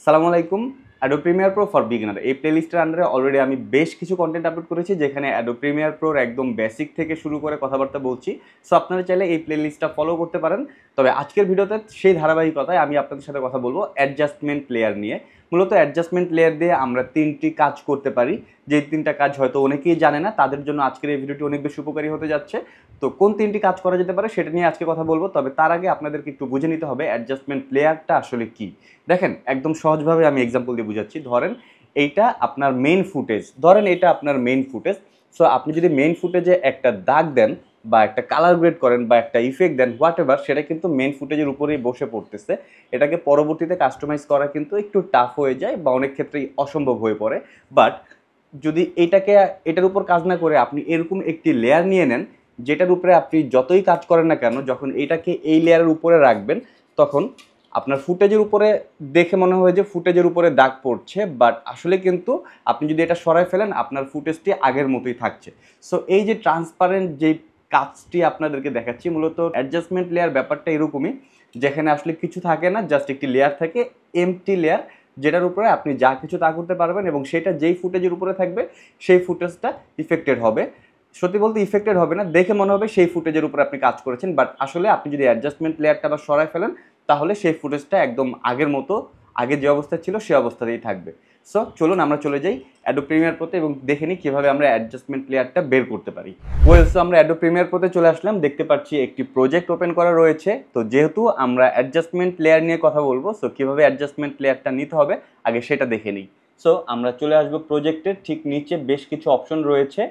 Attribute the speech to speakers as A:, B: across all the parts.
A: সালামু আলাইকুম। Adobe Premiere Pro for beginner এই প্লেলিস্টের আন্ডারে অলরেডি আমি বেশ কিছু কন্টেন্ট আপলোড করেছি, যেখানে অ্যাডোব প্রিমিয়ার প্রোর একদম বেসিক থেকে শুরু করে কথাবার্তা বলছি। সো আপনারা চাইলে এই প্লেলিস্টটা ফলো করতে পারেন। তবে আজকের ভিডিওতে সেই ধারাবাহিকতায় আমি আপনাদের সাথে কথা বলবো অ্যাডজাস্টমেন্ট লেয়ার নিয়ে। মূলত অ্যাডজাস্টমেন্ট লেয়ার দিয়ে আমরা তিনটি কাজ করতে পারি, যে তিনটা কাজ হয়তো অনেকেই জানে না, তাদের জন্য আজকের এই ভিডিওটি অনেক বেশি উপকারী হতে যাচ্ছে। তো কোন তিনটি কাজ করা যেতে পারে সেটা নিয়ে আজকে কথা বলবো। তবে তার আগে আপনাদেরকে একটু বুঝে নিতে হবে অ্যাডজাস্টমেন্ট লেয়ারটা আসলে কি। দেখেন, একদম সহজভাবে আমি এক্সাম্পল দিয়ে বুঝাচ্ছি। ধরেন এইটা আপনার মেইন ফুটেজ, সো আপনি যদি মেইন ফুটেজে একটা দাগ দেন বা একটা কালার গ্রেড করেন বা একটা ইফেক্ট দেন, হোয়াট এভার, সেটা কিন্তু মেইন ফুটেজের উপরেই বসে পড়তেছে। এটাকে পরবর্তীতে কাস্টমাইজ করা কিন্তু একটু টাফ হয়ে যায় বা অনেক ক্ষেত্রেই অসম্ভব হয়ে পড়ে। বাট যদি এটার উপর কাজ না করে আপনি এরকম একটি লেয়ার নিয়ে নেন, যেটার উপরে আপনি যতই কাজ করেন না কেন, যখন এটাকে এই লেয়ারের উপরে রাখবেন, তখন আপনার ফুটেজের উপরে দেখে মনে হয় যে ফুটেজের উপরে দাগ পড়ছে, বাট আসলে কিন্তু আপনি যদি এটা সরাই ফেলেন, আপনার ফুটেজটি আগের মতোই থাকছে। সো এই যে ট্রান্সপারেন্ট যে কাজটি আপনাদেরকে দেখাচ্ছি, মূলত অ্যাডজাস্টমেন্ট লেয়ার ব্যাপারটা এরকমই, যেখানে আসলে কিছু থাকে না, জাস্ট একটি লেয়ার থাকে, এমটি লেয়ার, যেটার উপরে আপনি যা কিছু তা করতে পারবেন এবং সেটা যেই ফুটেজের উপরে থাকবে সেই ফুটেজটা ইফেক্টেড হবে। সত্যি বলতে ইফেক্টেড হবে না, দেখে মনে হবে সেই ফুটেজের উপরে আপনি কাজ করেছেন, বাট আসলে আপনি যদি অ্যাডজাস্টমেন্ট লেয়ারটা আবার সরাই ফেলেন, তাহলে সেই ফুটেজটা একদম আগের মতো, আগে যে অবস্থা ছিল সেই অবস্থাতেই থাকবে। সো চলুন আমরা চলে যাই অ্যাডোব প্রিমিয়ার প্রোতে এবং দেখে নিই কীভাবে আমরা অ্যাডজাস্টমেন্ট লেয়ারটা বের করতে পারি। সো আমরা অ্যাডোব প্রিমিয়ার প্রোতে চলে আসলাম, দেখতে পাচ্ছি একটি প্রজেক্ট ওপেন করা রয়েছে। তো যেহেতু আমরা অ্যাডজাস্টমেন্ট লেয়ার নিয়ে কথা বলবো, সো কীভাবে অ্যাডজাস্টমেন্ট লেয়ারটা নিতে হবে আগে সেটা দেখে নিই। সো আমরা চলে আসবো প্রজেক্টের ঠিক নিচে, বেশ কিছু অপশন রয়েছে।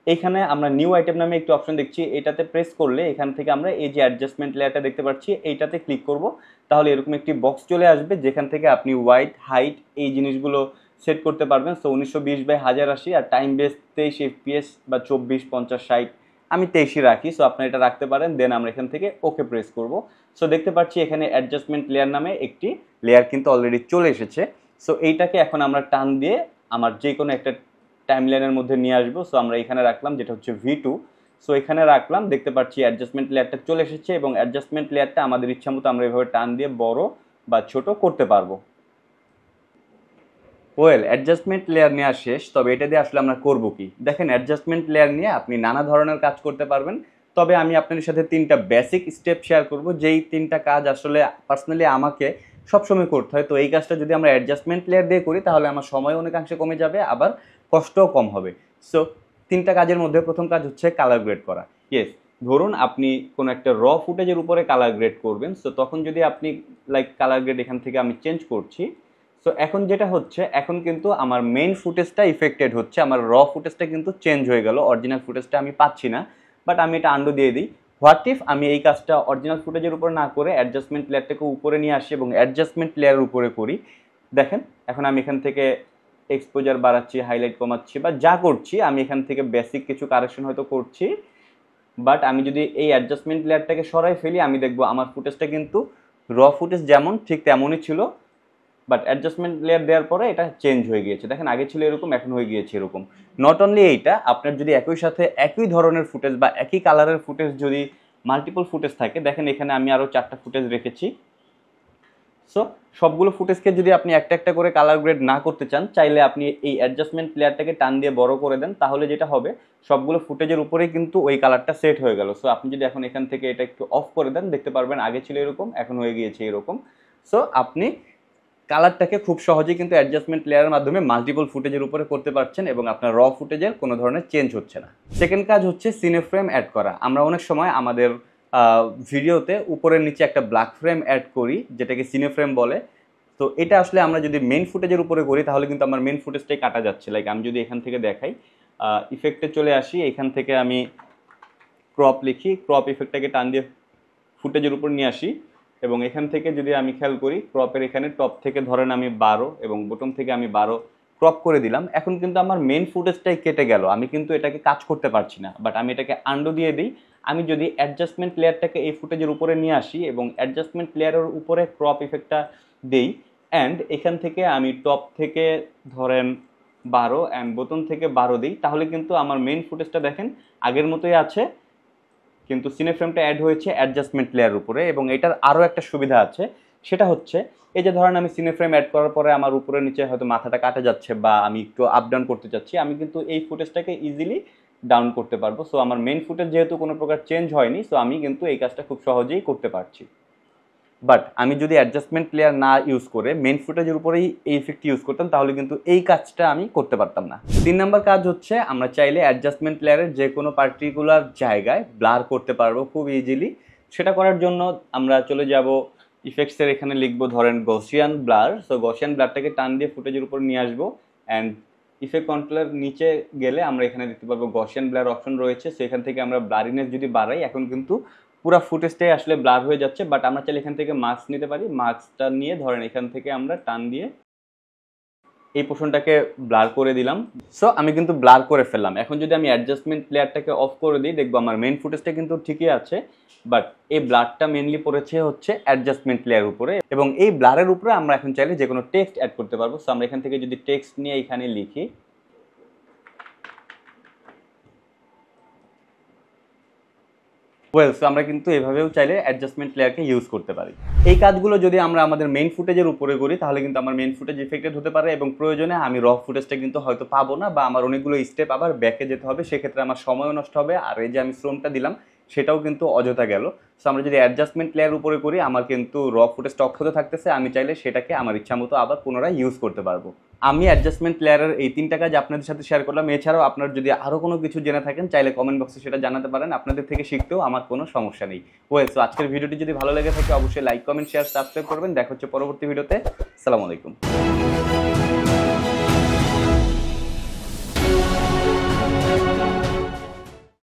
A: এখানে আমরা নিউ আইটেম নামে একটি অপশন দেখছি, এটাতে প্রেস করলে এখান থেকে আমরা এই যে অ্যাডজাস্টমেন্ট লেয়ারটা দেখতে পাচ্ছি এইটাতে ক্লিক করব। তাহলে এরকম একটি বক্স চলে আসবে, যেখান থেকে আপনি ওয়াইড, হাইট, এই জিনিসগুলো সেট করতে পারবেন। সো 1920/1080 আর টাইম বেস 23 FPS বা 24, 50, 60, আমি 23ই রাখি। সো আপনারা এটা রাখতে পারেন। দেন আমরা এখান থেকে ওকে প্রেস করব। সো দেখতে পাচ্ছি এখানে অ্যাডজাস্টমেন্ট লেয়ার নামে একটি লেয়ার কিন্তু অলরেডি চলে এসেছে। সো এইটাকে এখন আমরা টান দিয়ে আমার যে কোনো একটা টাইমলাইনের মধ্যে নিয়ে আসবো। সো আমরা এখানে রাখলাম, যেটা হচ্ছে V2। সো এখানে রাখলাম, দেখতে পাচ্ছি অ্যাডজাস্টমেন্ট লেয়ারটা চলে এসেছে এবং অ্যাডজাস্টমেন্ট লেয়ারটা আমাদের ইচ্ছা মতো আমরা এভাবে টান দিয়ে বড় বা ছোট করতে পারবো। অ্যাডজাস্টমেন্ট লেয়ার নেওয়া শেষ, তবে এটা দিয়ে আসলে আমরা করবো কি? দেখেন, অ্যাডজাস্টমেন্ট লেয়ার নিয়ে আপনি নানা ধরনের কাজ করতে পারবেন। তবে আমি আপনাদের সাথে তিনটা বেসিক স্টেপ শেয়ার করব, যেই তিনটা কাজ আসলে পার্সোনালি আমাকে সবসময় করতে হয়। তো এই কাজটা যদি আমরা অ্যাডজাস্টমেন্ট লেয়ার দিয়ে করি, তাহলে আমার সময় অনেকাংশে কমে যাবে, আবার কষ্টও কম হবে। সো তিনটা কাজের মধ্যে প্রথম কাজ হচ্ছে কালার গ্রেড করা। ইয়েস, ধরুন আপনি কোনো একটা র ফুটেজের উপরে কালার গ্রেড করবেন। সো তখন যদি আপনি কালার গ্রেড এখান থেকে আমি চেঞ্জ করছি। সো এখন যেটা হচ্ছে, এখন কিন্তু আমার মেইন ফুটেজটা ইফেক্টেড হচ্ছে, আমার র ফুটেজটা কিন্তু চেঞ্জ হয়ে গেল, অরিজিনাল ফুটেজটা আমি পাচ্ছি না। বাট আমি এটা আন্ডু দিয়ে দিই। হোয়াট ইফ আমি এই কাজটা অরিজিনাল ফুটেজের উপর না করে অ্যাডজাস্টমেন্ট লেয়ারটাকে উপরে নিয়ে আসি এবং অ্যাডজাস্টমেন্ট লেয়ারের উপরে করি। দেখেন, এখন আমি এখান থেকে এক্সপোজার বাড়াচ্ছি, হাইলাইট কমাচ্ছি বা যা করছি, আমি এখান থেকে বেসিক কিছু কারেকশন হয়তো করছি। বাট আমি যদি এই অ্যাডজাস্টমেন্ট লেয়ারটাকে সরাই ফেলি, আমি দেখবো আমার ফুটেজটা কিন্তু র ফুটেজ যেমন ঠিক তেমনই ছিল, বাট অ্যাডজাস্টমেন্ট লেয়ার দেওয়ার পরে এটা চেঞ্জ হয়ে গিয়েছে। দেখেন, আগে ছিল এরকম, এখন হয়ে গিয়েছে এরকম। নট অনলি এইটা, আপনার যদি একই সাথে একই ধরনের ফুটেজ বা একই কালারের ফুটেজ যদি মাল্টিপল ফুটেজ থাকে, দেখেন এখানে আমি আরও 4টা ফুটেজ রেখেছি। সো সবগুলো ফুটেজকে যদি আপনি একটা একটা করে কালার গ্রেড না করতে চান, চাইলে আপনি এই অ্যাডজাস্টমেন্ট লেয়ারটাকে টান দিয়ে বড় করে দেন। তাহলে যেটা হবে, সবগুলো ফুটেজের উপরেই কিন্তু ওই কালারটা সেট হয়ে গেল। সো আপনি যদি এখন এখান থেকে এটা একটু অফ করে দেন, দেখতে পারবেন আগে ছিল এরকম, এখন হয়ে গিয়েছে এরকম। সো আপনি কালারটাকে খুব সহজেই কিন্তু অ্যাডজাস্টমেন্ট লেয়ারের মাধ্যমে মাল্টিপল ফুটেজের উপরে করতে পারছেন এবং আপনার র ফুটেজের কোনো ধরনের চেঞ্জ হচ্ছে না। সেকেন্ড কাজ হচ্ছে সিনে ফ্রেম অ্যাড করা। আমরা অনেক সময় আমাদের ভিডিওতে উপরের নিচে একটা ব্ল্যাক ফ্রেম অ্যাড করি, যেটাকে সিনে ফ্রেম বলে। তো এটা আসলে আমরা যদি মেন ফুটেজের উপরে করি, তাহলে কিন্তু আমার মেন ফুটেজটাই কাটা যাচ্ছে। আমি যদি এখান থেকে দেখাই, ইফেক্টে চলে আসি, এখান থেকে আমি ক্রপ লিখি, ক্রপ ইফেক্টটাকে টান দিয়ে ফুটেজের উপর নিয়ে আসি এবং এখান থেকে যদি আমি খেয়াল করি, ক্রপের এখানে টপ থেকে ধরেন আমি 12 এবং বটম থেকে আমি 12 ক্রপ করে দিলাম। এখন কিন্তু আমার মেন ফুটেজটাই কেটে গেল, আমি কিন্তু এটাকে কাজ করতে পারছি না। বাট আমি এটাকে আন্ডু দিয়ে দিই। আমি যদি অ্যাডজাস্টমেন্ট লেয়ারটাকে এই ফুটেজের উপরে নিয়ে আসি এবং অ্যাডজাস্টমেন্ট লেয়ারের উপরে ক্রপ ইফেক্টটা দেই, অ্যান্ড এখান থেকে আমি টপ থেকে ধরেন 12 অ্যান্ড বোতন থেকে 12 দিই, তাহলে কিন্তু আমার মেন ফুটেজটা দেখেন আগের মতোই আছে, কিন্তু সিনে ফ্রেমটা অ্যাড হয়েছে অ্যাডজাস্টমেন্ট লেয়ার উপরে। এবং এটার আরও একটা সুবিধা আছে, সেটা হচ্ছে এই যে ধরেন আমি সিনে ফ্রেম অ্যাড করার পরে আমার উপরে নিচে হয়তো মাথাটা কাটা যাচ্ছে বা আমি একটু আপ ডাউন করতে চাচ্ছি, আমি কিন্তু এই ফুটেজটাকে ইজিলি ডাউন করতে পারবো। সো আমার মেন ফুটেজ যেহেতু কোনো প্রকার চেঞ্জ হয়নি, সো আমি কিন্তু এই কাজটা খুব সহজেই করতে পারছি। বাট আমি যদি অ্যাডজাস্টমেন্ট লেয়ার না ইউজ করে মেন ফুটেজের উপরেই এই ইফেক্ট ইউজ করতাম, তাহলে কিন্তু এই কাজটা আমি করতে পারতাম না। 3 নাম্বার কাজ হচ্ছে আমরা চাইলে অ্যাডজাস্টমেন্ট লেয়ারের যে কোনো পার্টিকুলার জায়গায় ব্লার করতে পারবো খুব ইজিলি। সেটা করার জন্য আমরা চলে যাব ইফেক্টসের, এখানে লিখবো ধরেন গসিয়ান ব্লার। সো গসিয়ান ব্লারটাকে টান দিয়ে ফুটেজের উপর নিয়ে আসবো অ্যান্ড ইফেক্ট কন্ট্রোলের নিচে গেলে আমরা এখানে দেখতে পারবো গসিয়ান ব্লার অপশন রয়েছে। সেখান থেকে আমরা ব্লারিনেস যদি বাড়াই, এখন কিন্তু পুরো ফুটেজটাই আসলে ব্লার হয়ে যাচ্ছে। বাট আমরা চাইলে এখান থেকে মাস্ক নিতে পারি, মাস্কটা নিয়ে ধরেন এখান থেকে আমরা টান দিয়ে এই পোর্শনটাকে ব্লার করে দিলাম। সো আমি কিন্তু ব্লার করে ফেললাম। এখন যদি আমি অ্যাডজাস্টমেন্ট লেয়ারটাকে অফ করে দিই, দেখবো আমার মেন ফুটেজটা কিন্তু ঠিকই আছে, বাট এই ব্লারটা মেনলি পড়েছে হচ্ছে অ্যাডজাস্টমেন্ট লেয়ার উপরে, এবং এই ব্লারের উপরে আমরা এখন চাইলে যে কোনো টেক্সট অ্যাড করতে পারবো। সো আমরা এখান থেকে যদি টেক্সট নিয়ে এখানে লিখি, সো আমরা কিন্তু এভাবেও চাইলে অ্যাডজাস্টমেন্ট লেয়ারকে ইউজ করতে পারি। এই কাজগুলো যদি আমরা আমাদের মেইন ফুটেজের উপরে করি, তাহলে কিন্তু আমার মেইন ফুটেজ ইফেক্টেড হতে পারে এবং প্রয়োজনে আমি র ফুটেজটা কিন্তু হয়তো পাবো না, বা আমার অনেকগুলো স্টেপ আবার ব্যাকে যেতে হবে, সেক্ষেত্রে আমার সময়ও নষ্ট হবে, আর এই যে আমি শ্রমটা দিলাম সেটাও কিন্তু অযথা গেল। সো আমরা যদি অ্যাডজাস্টমেন্ট লেয়ার উপরে করি, আমার কিন্তু র ফুটেজটা অক্ষত থাকতেছে, আমি চাইলে সেটাকে আমার ইচ্ছা মতো আবার পুনরায় ইউজ করতে পারবো। আমি অ্যাডজাস্টমেন্ট লেয়ারের এই 3টা কাজ আপনাদের সাথে শেয়ার করলাম। এছাড়াও আপনার যদি আরও কোনো কিছু জেনে থাকেন, চাইলে কমেন্ট বক্সে সেটা জানাতে পারেন, আপনাদের থেকে শিখতেও আমার কোনো সমস্যা নেই। সো আজকের ভিডিওটি যদি ভালো লেগে থাকে অবশ্যই লাইক, কমেন্ট, শেয়ার, সাবস্ক্রাইব করবেন। দেখা হচ্ছে পরবর্তী ভিডিওতে। আসসালামু আলাইকুম।